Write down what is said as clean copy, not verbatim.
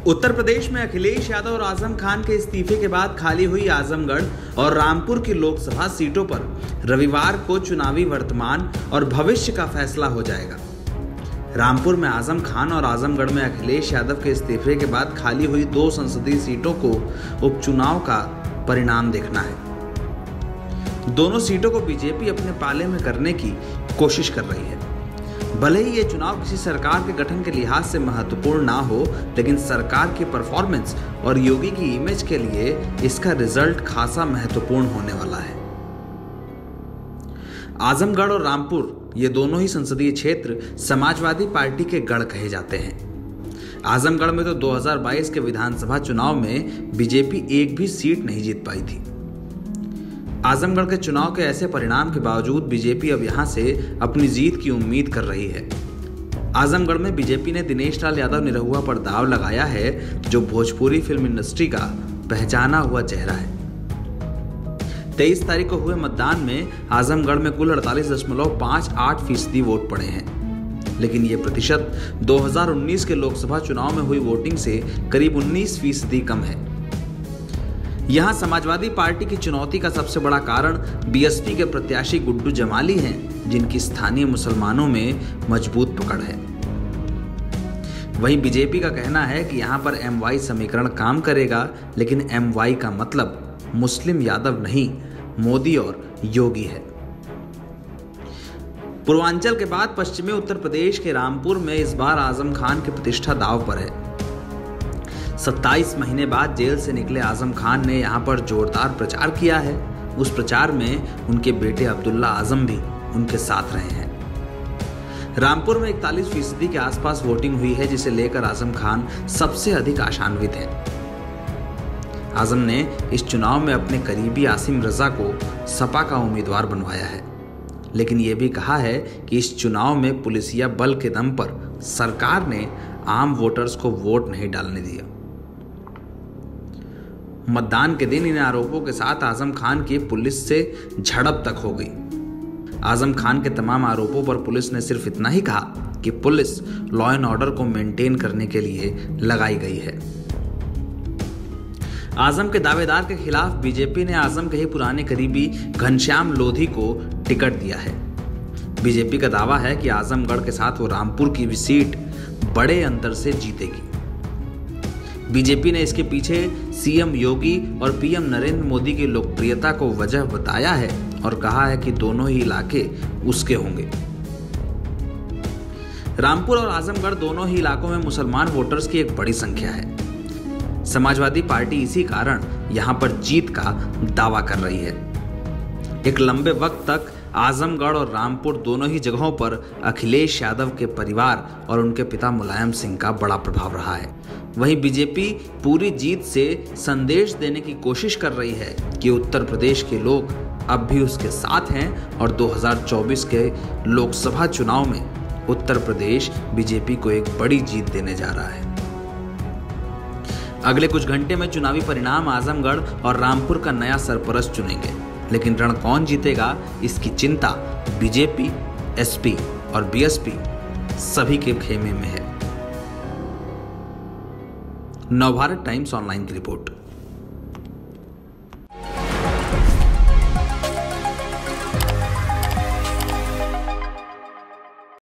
उत्तर प्रदेश में अखिलेश यादव और आजम खान के इस्तीफे के बाद खाली हुई आजमगढ़ और रामपुर की लोकसभा सीटों पर रविवार को चुनावी वर्तमान और भविष्य का फैसला हो जाएगा। रामपुर में आजम खान और आजमगढ़ में अखिलेश यादव के इस्तीफे के बाद खाली हुई 2 संसदीय सीटों को उपचुनाव का परिणाम देखना है। दोनों सीटों को बीजेपी अपने पाले में करने की कोशिश कर रही है। भले ही ये चुनाव किसी सरकार के गठन के लिहाज से महत्वपूर्ण ना हो, लेकिन सरकार की परफॉर्मेंस और योगी की इमेज के लिए इसका रिजल्ट खासा महत्वपूर्ण होने वाला है। आजमगढ़ और रामपुर ये दोनों ही संसदीय क्षेत्र समाजवादी पार्टी के गढ़ कहे जाते हैं। आजमगढ़ में तो 2022 के विधानसभा चुनाव में बीजेपी एक भी सीट नहीं जीत पाई थी। आजमगढ़ के चुनाव के ऐसे परिणाम के बावजूद बीजेपी अब यहां से अपनी जीत की उम्मीद कर रही है। आजमगढ़ में बीजेपी ने दिनेश लाल यादव निरहुआ पर दांव लगाया है, जो भोजपुरी फिल्म इंडस्ट्री का पहचाना हुआ चेहरा है। 23 तारीख को हुए मतदान में आजमगढ़ में कुल 48.58% वोट पड़े हैं, लेकिन ये प्रतिशत 2019 के लोकसभा चुनाव में हुई वोटिंग से करीब 19% कम है। यहां समाजवादी पार्टी की चुनौती का सबसे बड़ा कारण बीएसपी के प्रत्याशी गुड्डू जमाली हैं, जिनकी स्थानीय मुसलमानों में मजबूत पकड़ है। वहीं बीजेपी का कहना है कि यहां पर MY समीकरण काम करेगा, लेकिन MY का मतलब मुस्लिम यादव नहीं, मोदी और योगी है। पूर्वांचल के बाद पश्चिमी उत्तर प्रदेश के रामपुर में इस बार आजम खान की प्रतिष्ठा दांव पर है। 27 महीने बाद जेल से निकले आजम खान ने यहां पर जोरदार प्रचार किया है। उस प्रचार में उनके बेटे अब्दुल्ला आजम भी उनके साथ रहे हैं। रामपुर में 41% के आसपास वोटिंग हुई है, जिसे लेकर आजम खान सबसे अधिक आशान्वित हैं। आजम ने इस चुनाव में अपने करीबी आसिम रजा को सपा का उम्मीदवार बनवाया है, लेकिन यह भी कहा है कि इस चुनाव में पुलिसिया बल के दम पर सरकार ने आम वोटर्स को वोट नहीं डालने दिया। मतदान के दिन इन आरोपों के साथ आजम खान की पुलिस से झड़प तक हो गई। आजम खान के तमाम आरोपों पर पुलिस ने सिर्फ इतना ही कहा कि पुलिस लॉ एंड ऑर्डर को मेंटेन करने के लिए लगाई गई है। आजम के दावेदार के खिलाफ बीजेपी ने आजम के ही पुराने करीबी घनश्याम लोधी को टिकट दिया है। बीजेपी का दावा है कि आजमगढ़ के साथ वो रामपुर की भी सीट बड़े अंतर से जीतेगी। बीजेपी ने इसके पीछे सीएम योगी और पीएम नरेंद्र मोदी की लोकप्रियता को वजह बताया है और कहा है कि दोनों ही इलाके उसके होंगे। रामपुर और आजमगढ़ दोनों ही इलाकों में मुसलमान वोटर्स की एक बड़ी संख्या है। समाजवादी पार्टी इसी कारण यहां पर जीत का दावा कर रही है। एक लंबे वक्त तक आजमगढ़ और रामपुर दोनों ही जगहों पर अखिलेश यादव के परिवार और उनके पिता मुलायम सिंह का बड़ा प्रभाव रहा है। वहीं बीजेपी पूरी जीत से संदेश देने की कोशिश कर रही है कि उत्तर प्रदेश के लोग अब भी उसके साथ हैं और 2024 के लोकसभा चुनाव में उत्तर प्रदेश बीजेपी को एक बड़ी जीत देने जा रहा है। अगले कुछ घंटे में चुनावी परिणाम आजमगढ़ और रामपुर का नया सरपरस्त चुनेंगे, लेकिन रण कौन जीतेगा इसकी चिंता बीजेपी, एसपी और बीएसपी सभी के खेमे में है। नवभारत टाइम्स ऑनलाइन की रिपोर्ट।